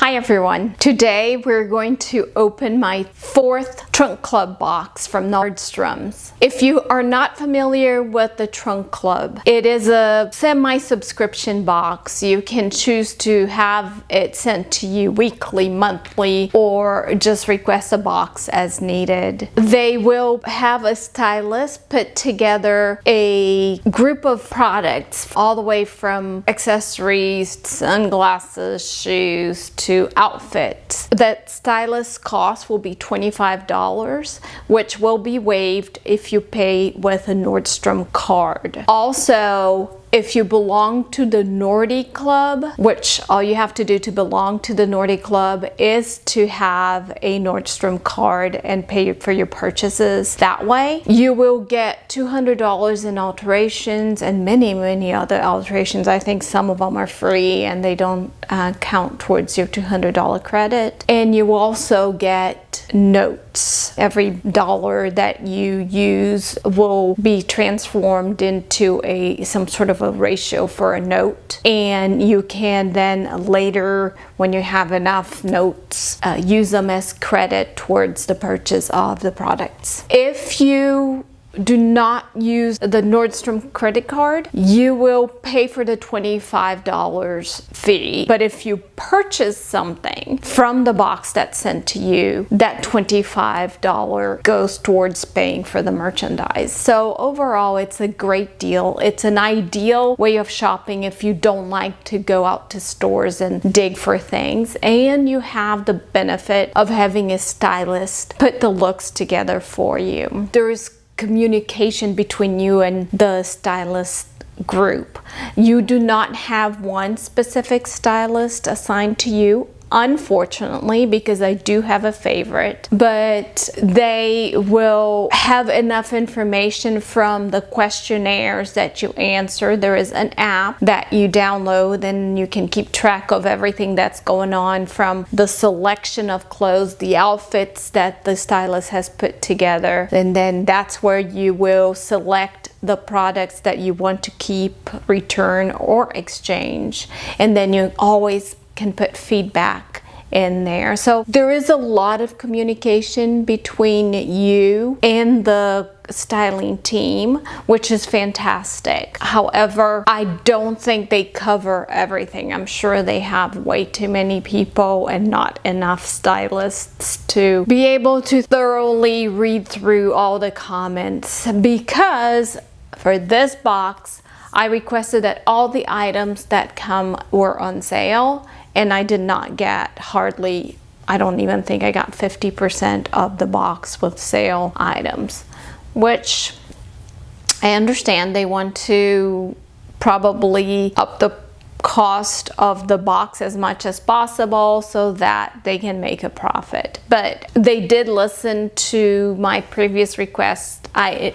Hi everyone. Today we're going to open my fourth Trunk Club box from Nordstrom's. If you are not familiar with the Trunk Club, it is a semi-subscription box. You can choose to have it sent to you weekly, monthly, or just request a box as needed. They will have a stylist put together a group of products all the way from accessories, sunglasses, shoes, to outfits. That stylist cost will be $25, which will be waived if you pay with a Nordstrom card. Also, if you belong to the Nordy Club, which all you have to do to belong to the Nordy Club is to have a Nordstrom card and pay for your purchases that way, you will get $200 in alterations and many other alterations. I think some of them are free and they don't count towards your $200 credit. And you will also get notes. Every dollar that you use will be transformed into some sort of a ratio for a note, and you can then later, when you have enough notes, use them as credit towards the purchase of the products. If you do not use the Nordstrom credit card, you will pay for the $25 fee. But if you purchase something from the box that's sent to you, that $25 goes towards paying for the merchandise. So overall, it's a great deal. It's an ideal way of shopping if you don't like to go out to stores and dig for things. And you have the benefit of having a stylist put the looks together for you. There's communication between you and the stylist group. You do not have one specific stylist assigned to you, unfortunately, because I do have a favorite, but they will have enough information from the questionnaires that you answer. There is an app that you download and you can keep track of everything that's going on, from the selection of clothes, the outfits that the stylist has put together, and then that's where you will select the products that you want to keep, return, or exchange. And then you always can put feedback in there. So there is a lot of communication between you and the styling team, which is fantastic. However, I don't think they cover everything. I'm sure they have way too many people and not enough stylists to be able to thoroughly read through all the comments, because for this box I requested that all the items that come were on sale, and I did not get hardly, I don't even think I got 50% of the box with sale items, which I understand they want to probably up the cost of the box as much as possible so that they can make a profit. But they did listen to my previous request. I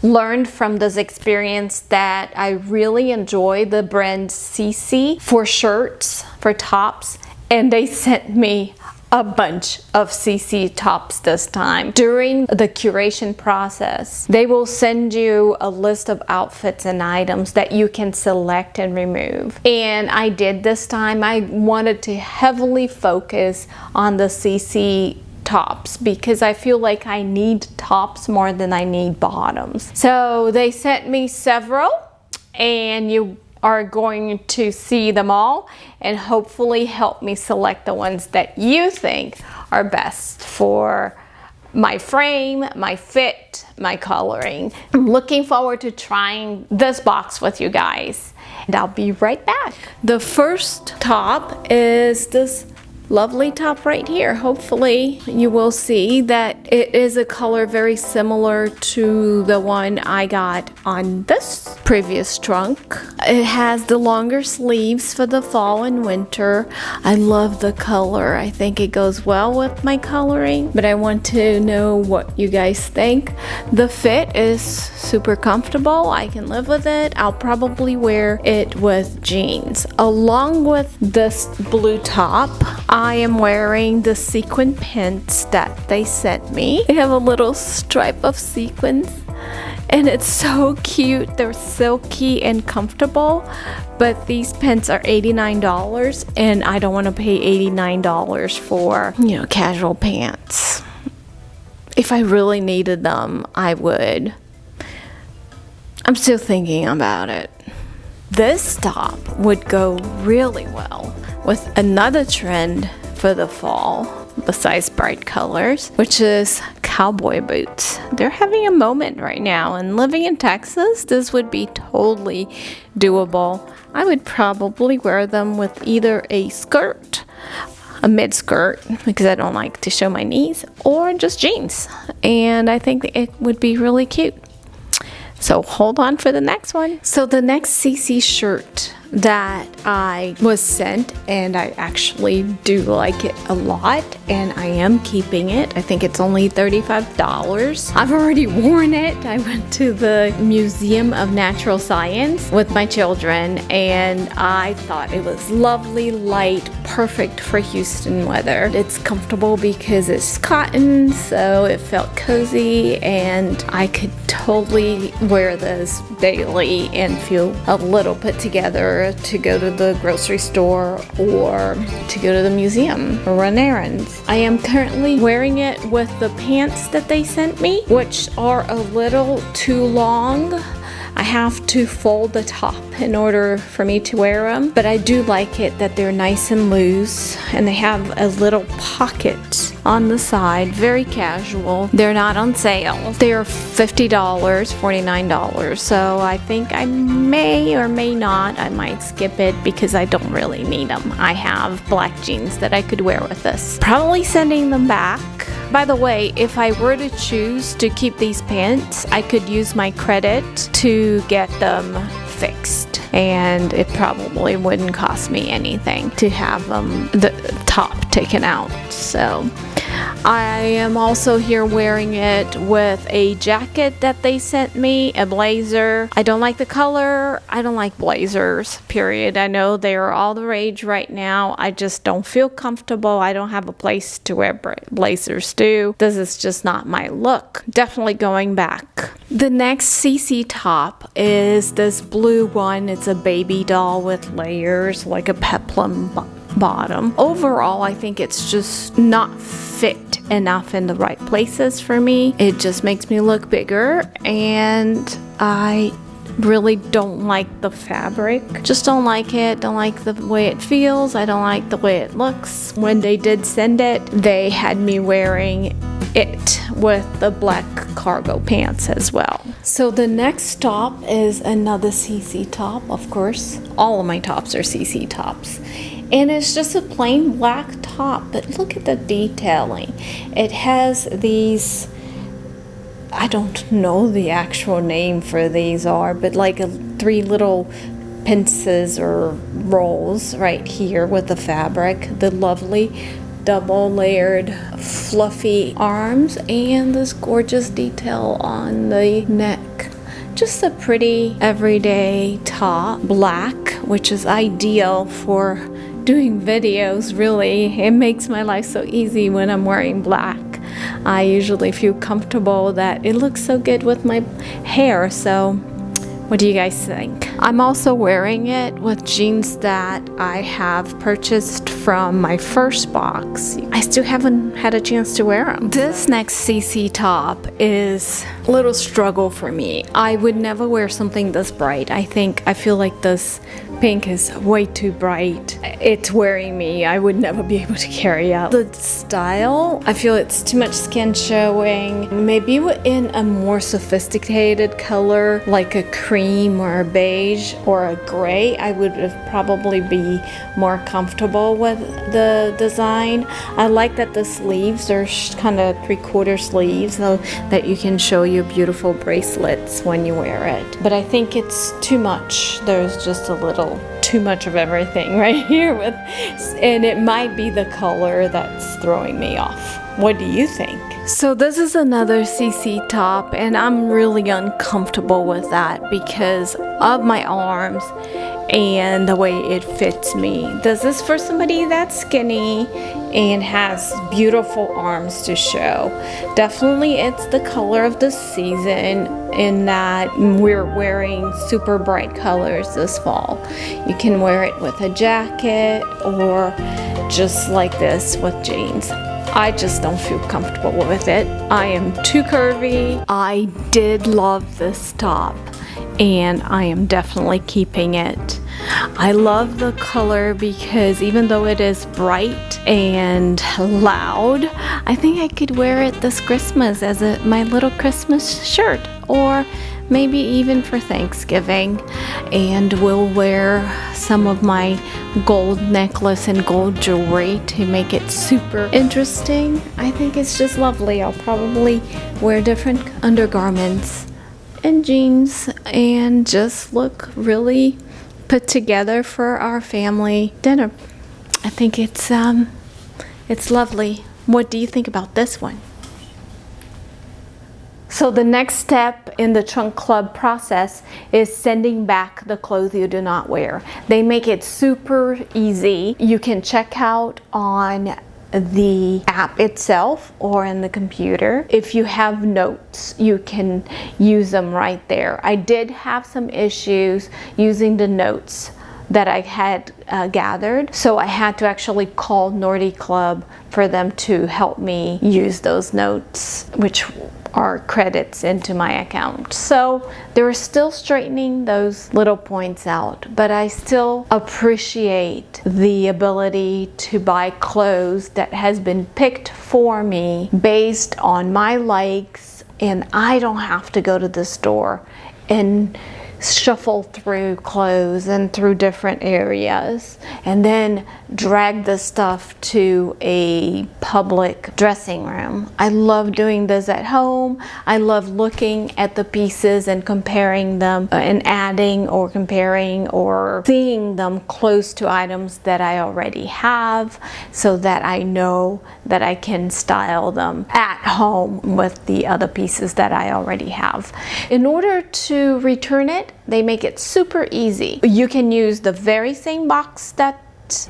learned from this experience that I really enjoy the brand CeCe for shirts, for tops, and they sent me a bunch of CeCe tops this time. During the curation process, they will send you a list of outfits and items that you can select and remove. And I did this time. I wanted to heavily focus on the CeCe tops because I feel like I need tops more than I need bottoms. So they sent me several, and you are going to see them all and hopefully help me select the ones that you think are best for my frame, my fit, my coloring. I'm looking forward to trying this box with you guys, and I'll be right back. The first top is this lovely top right here. Hopefully you will see that it is a color very similar to the one I got on this previous trunk. It has the longer sleeves for the fall and winter. I love the color. I think it goes well with my coloring, but I want to know what you guys think. The fit is super comfortable. I can live with it. I'll probably wear it with jeans. Along with this blue top, I am wearing the sequin pants that they sent me. They have a little stripe of sequins And it's so cute. They're silky and comfortable. But these pants are $89 and I don't want to pay $89 for, casual pants. If I really needed them, I would. I'm still thinking about it. This top would go really well with another trend for the fall besides bright colors, which is cowboy boots. They're having a moment right now, and living in Texas, this would be totally doable. I would probably wear them with either a skirt, a mid-skirt, because I don't like to show my knees, or just jeans. And I think it would be really cute. So hold on for the next one. So the next CeCe shirt that I was sent, and I actually do like it a lot, and I am keeping it. I think it's only $35. I've already worn it. I went to the Museum of Natural Science with my children, and I thought it was lovely, light, perfect for Houston weather. It's comfortable because it's cotton, so it felt cozy, and I could totally wear this daily and feel a little put together to go to the grocery store or to go to the museum or run errands. I am currently wearing it with the pants that they sent me, which are a little too long. I have to fold the top in order for me to wear them, but I do like it that they're nice and loose, and they have a little pocket on the side, very casual. They're not on sale. They're $50, $49, so I think I may or may not. I might skip it because I don't really need them. I have black jeans that I could wear with this. Probably sending them back. By the way, if I were to choose to keep these pants, I could use my credit to get them fixed, and it probably wouldn't cost me anything to have the top taken out. So I am also here wearing it with a jacket that they sent me, a blazer. I don't like the color. I don't like blazers, period. I know they are all the rage right now. I just don't feel comfortable. I don't have a place to wear blazers to. This is just not my look. Definitely going back. The next CeCe top is this blue one. It's a baby doll with layers, like a peplum bottom. Overall, I think it's just not fit enough in the right places for me. It just makes me look bigger, and I really don't like the fabric. Just don't like it. Don't like the way it feels. I don't like the way it looks. When they did send it, they had me wearing it with the black cargo pants as well. So the next top is another CeCe top, of course. All of my tops are CeCe tops. And it's just a plain black top, but look at the detailing. It has these, I don't know the actual name for these are, but like three little pinces or rolls right here with the fabric, the lovely double layered fluffy arms, and this gorgeous detail on the neck. Just a pretty everyday top, black, which is ideal for doing videos. Really, it makes my life so easy when I'm wearing black. I usually feel comfortable that it looks so good with my hair. So what do you guys think? I'm also wearing it with jeans that I have purchased from my first box. I still haven't had a chance to wear them. This next CeCe top is a little struggle for me. I would never wear something this bright. I feel like this pink is way too bright. It's wearing me. I would never be able to carry out the style. I feel it's too much skin showing. Maybe in a more sophisticated color, like a cream or a beige or a gray, I would probably be more comfortable with the design. I like that the sleeves are kind of 3/4 sleeves, so that you can show your beautiful bracelets when you wear it. But I think it's too much. There's just a little too much of everything right here and it might be the color that's throwing me off. What do you think? So this is another CeCe top, and I'm really uncomfortable with that because of my arms and the way it fits me. This is for somebody that's skinny and has beautiful arms to show. Definitely it's the color of the season in that we're wearing super bright colors this fall. You can wear it with a jacket or just like this with jeans. I just don't feel comfortable with it. I am too curvy. I did love this top and I am definitely keeping it. I love the color because even though it is bright and loud, I think I could wear it this Christmas as my little Christmas shirt, or maybe even for Thanksgiving. And we'll wear some of my gold necklace and gold jewelry to make it super interesting. I think it's just lovely. I'll probably wear different undergarments and jeans and just look really put together for our family dinner. I think it's lovely. What do you think about this one? So the next step in the trunk club process is sending back the clothes you do not wear. They make it super easy. You can check out on the app itself or in the computer. If you have notes, you can use them right there. I did have some issues using the notes that I had gathered, so I had to actually call Nordy Club for them to help me use those notes, which are credits into my account. So they were still straightening those little points out, but I still appreciate the ability to buy clothes that has been picked for me based on my likes, and I don't have to go to the store and shuffle through clothes and through different areas and then drag the stuff to a public dressing room. I love doing this at home. I love looking at the pieces and comparing them and adding or comparing or seeing them close to items that I already have so that I know that I can style them at home with the other pieces that I already have. In order to return it, they make it super easy. You can use the very same box that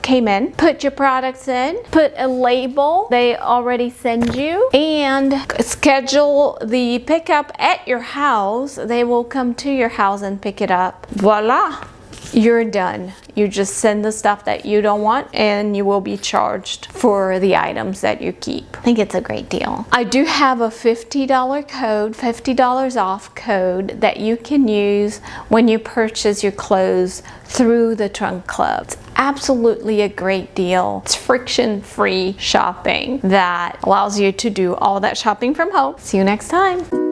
came in, put your products in, put a label they already send you, and schedule the pickup at your house. They will come to your house and pick it up. Voila! You're done. You just send the stuff that you don't want and you will be charged for the items that you keep. I think it's a great deal. I do have a $50 code, $50 off code that you can use when you purchase your clothes through the Trunk Club. It's absolutely a great deal. It's friction-free shopping that allows you to do all that shopping from home. See you next time.